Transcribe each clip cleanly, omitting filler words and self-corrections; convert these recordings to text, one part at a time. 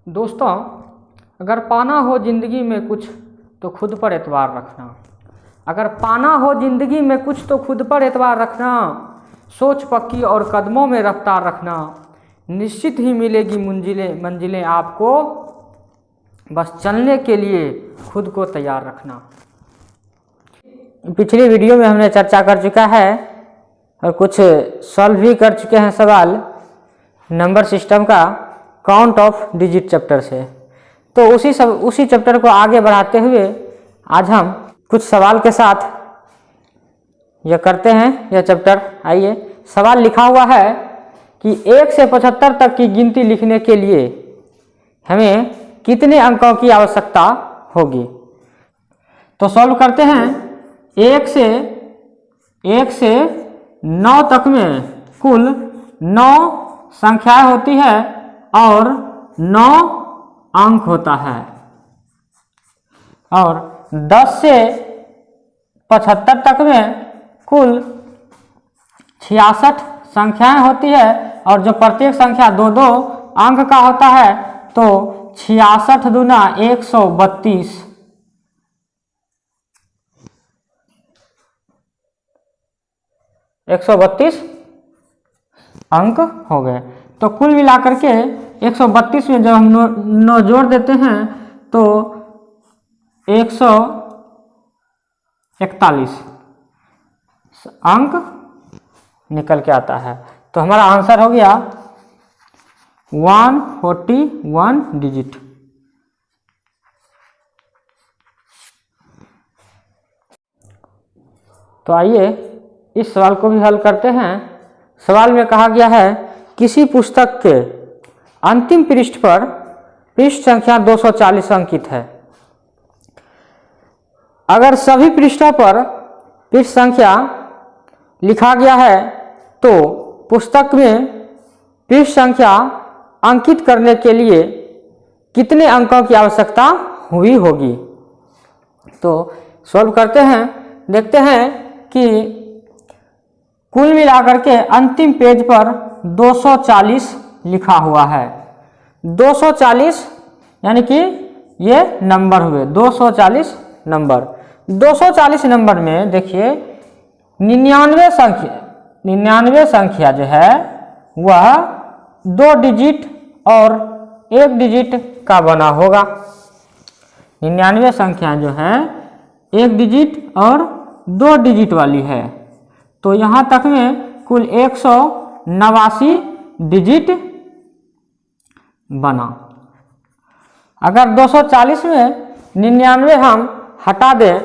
दोस्तों, अगर पाना हो ज़िंदगी में कुछ तो खुद पर एतबार रखना। अगर पाना हो ज़िंदगी में कुछ तो खुद पर एतबार रखना। सोच पक्की और कदमों में रफ्तार रखना। निश्चित ही मिलेगी मंजिलें आपको, बस चलने के लिए खुद को तैयार रखना। पिछली वीडियो में हमने चर्चा कर चुका है और कुछ सॉल्व भी कर चुके हैं सवाल नंबर सिस्टम का काउंट ऑफ डिजिट चैप्टर से। तो उसी चैप्टर को आगे बढ़ाते हुए आज हम कुछ सवाल के साथ यह करते हैं यह चैप्टर। आइए, सवाल लिखा हुआ है कि 1 से 75 तक की गिनती लिखने के लिए हमें कितने अंकों की आवश्यकता होगी। तो सॉल्व करते हैं। 1 से 9 तक में कुल 9 संख्याएं होती है और 9 अंक होता है। और 10 से 75 तक में कुल 66 संख्याएं होती है और जो प्रत्येक संख्या 2-2 अंक का होता है, तो 66 दूना 132 अंक हो गए। तो कुल मिलाकर के 132 में जब हम 9 जोड़ देते हैं तो 141 अंक निकल के आता है। तो हमारा आंसर हो गया 141 डिजिट। तो आइए इस सवाल को भी हल करते हैं। सवाल में कहा गया है किसी पुस्तक के अंतिम पृष्ठ पर पृष्ठ संख्या 240 अंकित है। अगर सभी पृष्ठों पर पृष्ठ संख्या लिखा गया है तो पुस्तक में पृष्ठ संख्या अंकित करने के लिए कितने अंकों की आवश्यकता हुई होगी। तो सॉल्व करते हैं। देखते हैं कि कुल मिलाकर के अंतिम पेज पर 240 लिखा हुआ है। 240 यानी कि ये नंबर हुए 240 नंबर। 240 नंबर में देखिए 99 संख्या जो है वह 2 डिजिट और 1 डिजिट का बना होगा। 99 संख्या जो है 1 डिजिट और 2 डिजिट वाली है। तो यहाँ तक में कुल 189 डिजिट बना। अगर 240 में 99 हम हटा दें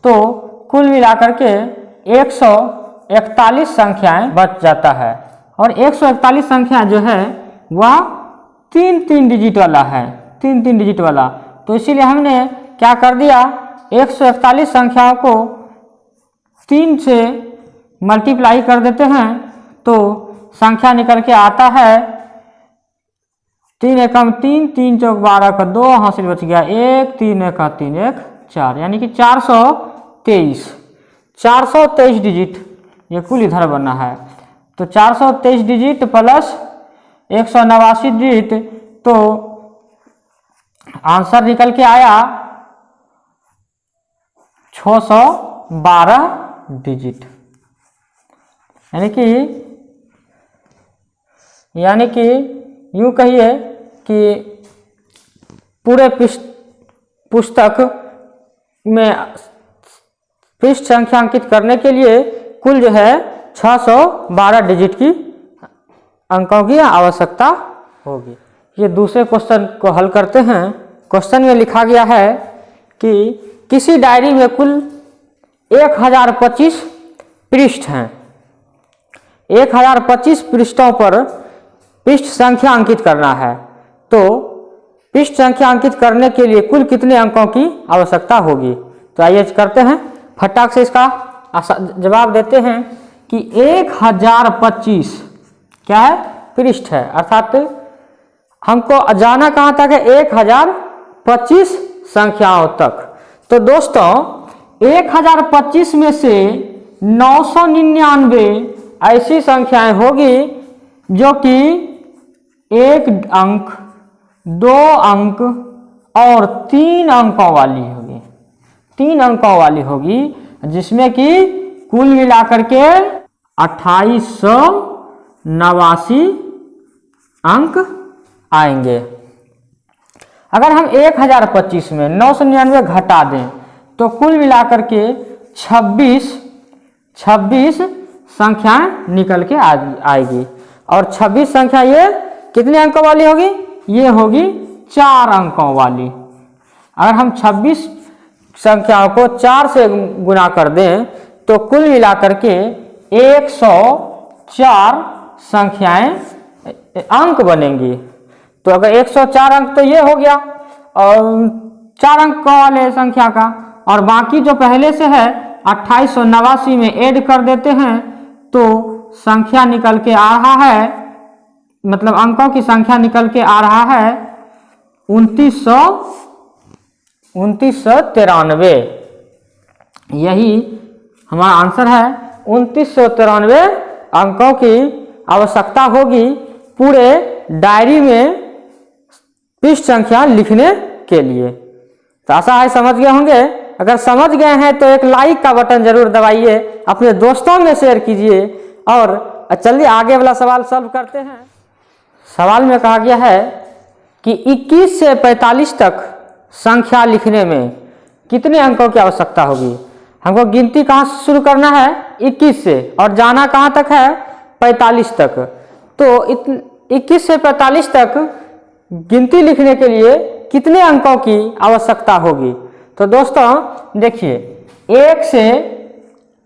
तो कुल मिलाकर के 141 संख्याएं बच जाता है। और 141 संख्या जो है वह 3 डिजिट वाला है, 3 डिजिट वाला। तो इसीलिए हमने क्या कर दिया, 141 संख्याओं को 3 से मल्टीप्लाई कर देते हैं तो संख्या निकल के आता है 3 एकम 3, 3 चौक 12 का 2 हासिल बच गया 1, 3 एक 3 1 4, यानी कि 423 डिजिट ये कुल इधर बना है। तो 423 डिजिट प्लस 189 डिजिट, तो आंसर निकल के आया 612 डिजिट। यानी कि यूँ कहिए कि पूरे पुस्तक में पृष्ठ संख्या अंकित करने के लिए कुल जो है 612 डिजिट की अंकों की आवश्यकता होगी। ये दूसरे क्वेश्चन को हल करते हैं। क्वेश्चन में लिखा गया है कि किसी डायरी में कुल 1025 पृष्ठ हैं। 1025 पृष्ठों पर पृष्ठ संख्या अंकित करना है। तो पृष्ठ संख्या अंकित करने के लिए कुल कितने अंकों की आवश्यकता होगी। तो आइए करते हैं, फटाक से इसका जवाब देते हैं कि 1025 क्या है, पृष्ठ है। अर्थात हमको जाना कहाँ तक है, 1025 संख्याओं तक। तो दोस्तों 1025 में से 999 ऐसी संख्याएं होगी जो कि 1 अंक 2 अंक और 3 अंकों वाली होगी, 3 अंकों वाली होगी, जिसमें कि कुल मिलाकर के 2889 अंक आएंगे। अगर हम 1025 में 999 घटा दें तो कुल मिलाकर के 26 संख्याएं निकल के आएगी। और 26 संख्या ये कितने अंकों वाली होगी? ये होगी 4 अंकों वाली। अगर हम 26 संख्याओं को 4 से गुना कर दें तो कुल मिलाकर के 104 संख्याएं अंक बनेंगी। तो अगर 104 अंक तो ये हो गया और 4 अंक वाले संख्या का, और बाकी जो पहले से है 2889 में ऐड कर देते हैं तो संख्या निकल के आ रहा है, मतलब अंकों की संख्या निकल के आ रहा है 2993। यही हमारा आंसर है। 2993 अंकों की आवश्यकता होगी पूरे डायरी में पृष्ठ संख्या लिखने के लिए। तो आशा है समझ गए होंगे। अगर समझ गए हैं तो एक लाइक का बटन जरूर दबाइए, अपने दोस्तों में शेयर कीजिए। और चलिए आगे वाला सवाल सॉल्व करते हैं। सवाल में कहा गया है कि 21 से 45 तक संख्या लिखने में कितने अंकों की आवश्यकता होगी। हमको गिनती कहाँ से शुरू करना है? 21 से, और जाना कहाँ तक है? 45 तक। तो 21 से 45 तक गिनती लिखने के लिए कितने अंकों की आवश्यकता होगी? तो दोस्तों देखिए, 1 से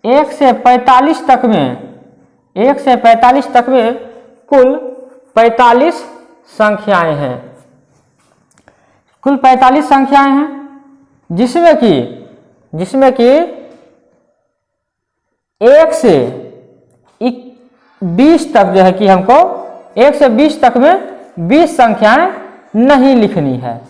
45 तक में कुल 45 संख्याएं हैं, कुल 45 संख्याएं हैं, जिसमें कि 1 से 20 तक जो है कि हमको 1 से 20 तक में 20 संख्याएं नहीं लिखनी है।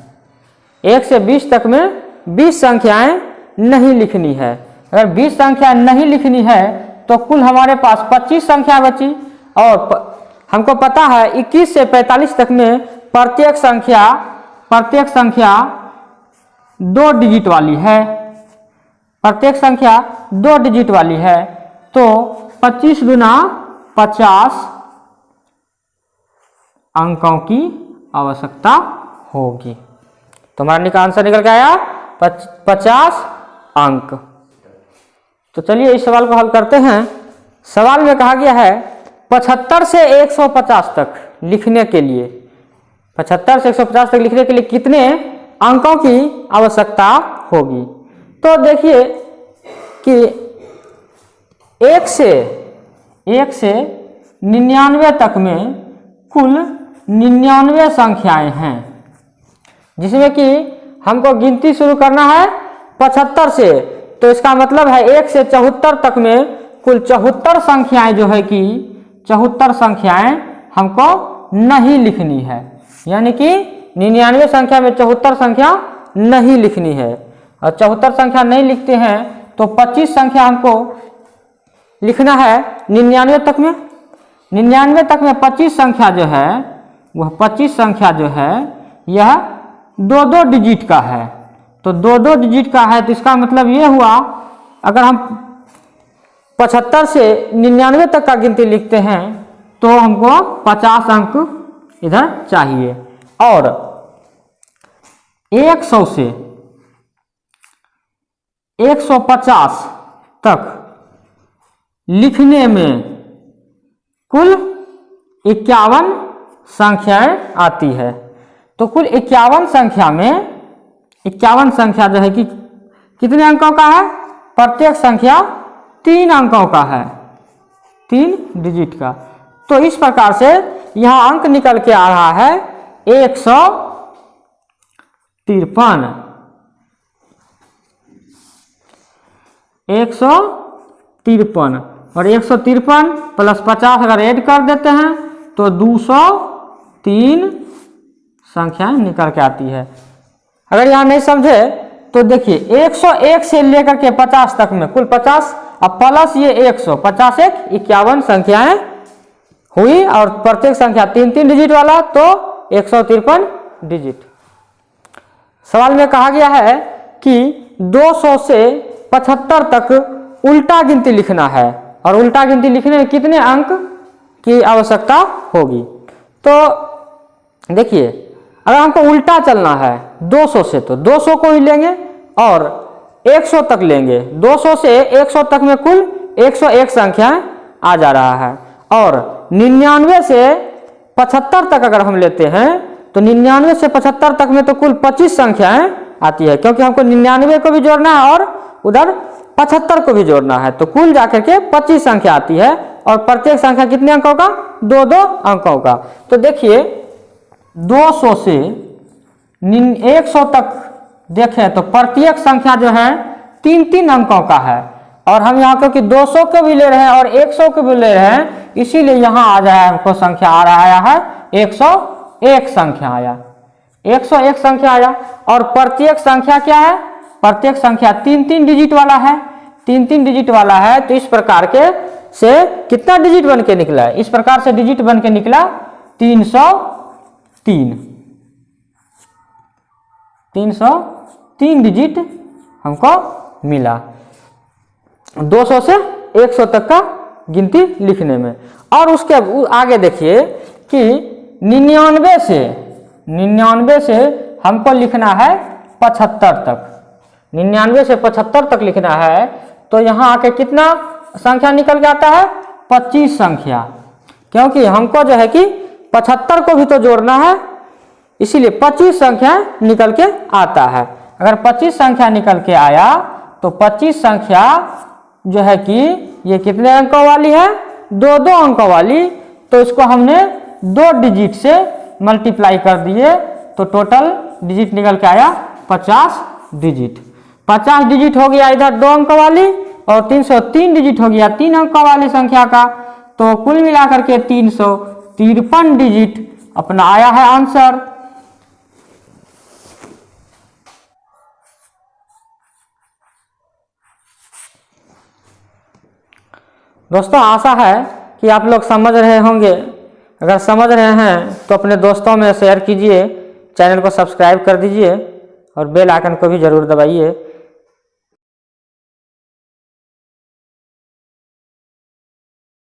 1 से 20 तक में 20 संख्याएं नहीं लिखनी है। अगर 20 संख्या नहीं लिखनी है तो कुल हमारे पास 25 संख्या बची। और हमको पता है 21 से 45 तक में प्रत्येक संख्या 2 डिजिट वाली है, प्रत्येक संख्या 2 डिजिट वाली है। तो 25 गुना 50 अंकों की आवश्यकता होगी। तो हमारा आंसर निकल के आया 50 अंक। तो चलिए इस सवाल को हल करते हैं। सवाल में कहा गया है 75 से 150 तक लिखने के लिए, 75 से 150 तक लिखने के लिए कितने अंकों की आवश्यकता होगी। तो देखिए कि 1 से 99 तक में कुल 99 संख्याएं हैं, जिसमें कि हमको गिनती शुरू करना है 75 से। तो इसका मतलब है 1 से 74 तक में कुल 74 संख्याएं जो है कि 74 संख्याएं हमको नहीं लिखनी है। यानी कि 99 संख्या में 74 संख्या नहीं लिखनी है। और 74 संख्या नहीं लिखते हैं तो 25 संख्या हमको लिखना है 99 तक में। 99 तक में 25 संख्या जो है, वह 25 संख्या जो है यह 2-2 डिजिट का है। तो 2-2 डिजिट का है, तो इसका मतलब ये हुआ अगर हम 75 से 99 तक का गिनती लिखते हैं तो हमको 50 अंक इधर चाहिए। और 100 से 150 तक लिखने में कुल 51 संख्याएं आती है। तो कुल 51 संख्या में 51 संख्या जो है कि कितने अंकों का है? प्रत्येक संख्या 3 अंकों का है, 3 डिजिट का। तो इस प्रकार से यहाँ अंक निकल के आ रहा है 153। 153 और 153 प्लस 50 अगर ऐड कर देते हैं तो 203 संख्याएं निकल के आती है। अगर यहाँ नहीं समझे तो देखिए 101 से लेकर के 50 तक में कुल 50 और प्लस ये 100, 50 1 51 संख्याएं हुई। और प्रत्येक संख्या 3-3 डिजिट वाला, तो 153 डिजिट। सवाल में कहा गया है कि 200 से 75 तक उल्टा गिनती लिखना है और उल्टा गिनती लिखने में कितने अंक की आवश्यकता होगी। तो देखिए, अगर हमको उल्टा चलना है 200 से तो 200 को ही लेंगे और 100 तक लेंगे। 200 से 100 तक में कुल 101 संख्याएं आ जा रहा है और 99 से 75 तक अगर हम लेते हैं तो 99 से 75 तक में तो कुल 25 संख्याएं आती है, क्योंकि हमको 99 को भी जोड़ना है और उधर 75 को भी जोड़ना है, तो कुल जाकर के 25 संख्या आती है और प्रत्येक संख्या कितने अंकों का? 2-2 अंकों का। तो देखिए 200 से 100 तक देखें तो प्रत्येक संख्या जो है 3-3 अंकों का है और हम यहाँ क्योंकि 200 के भी ले रहे हैं और 100 के भी ले रहे हैं, इसीलिए यहाँ आ जाए हमको संख्या आ रहा है 101 संख्या आया, 101 संख्या आया। और प्रत्येक संख्या क्या है? प्रत्येक संख्या 3-3 डिजिट वाला है, 3-3 डिजिट वाला है। तो इस प्रकार के से कितना डिजिट बन के निकला है? इस प्रकार से डिजिट बन के निकला 303 डिजिट हमको मिला 200 से 100 तक का गिनती लिखने में। और उसके आगे देखिए कि 99 से हमको लिखना है 75 तक, 99 से 75 तक लिखना है। तो यहाँ आके कितना संख्या निकल के आता है? 25 संख्या, क्योंकि हमको जो है कि 75 को भी तो जोड़ना है, इसीलिए 25 संख्या निकल के आता है। अगर 25 संख्या निकल के आया तो 25 संख्या जो है कि ये कितने अंकों वाली है? 2-2 अंकों वाली। तो इसको हमने 2 डिजिट से मल्टीप्लाई कर दिए तो टोटल डिजिट निकल के आया 50 डिजिट। 50 डिजिट हो गया इधर 2 अंकों वाली और 303 डिजिट हो गया 3 अंकों वाली संख्या का। तो कुल मिलाकर के 353 डिजिट अपना आया है आंसर। दोस्तों आशा है कि आप लोग समझ रहे होंगे। अगर समझ रहे हैं तो अपने दोस्तों में शेयर कीजिए, चैनल को सब्सक्राइब कर दीजिए और बेल आइकन को भी जरूर दबाइए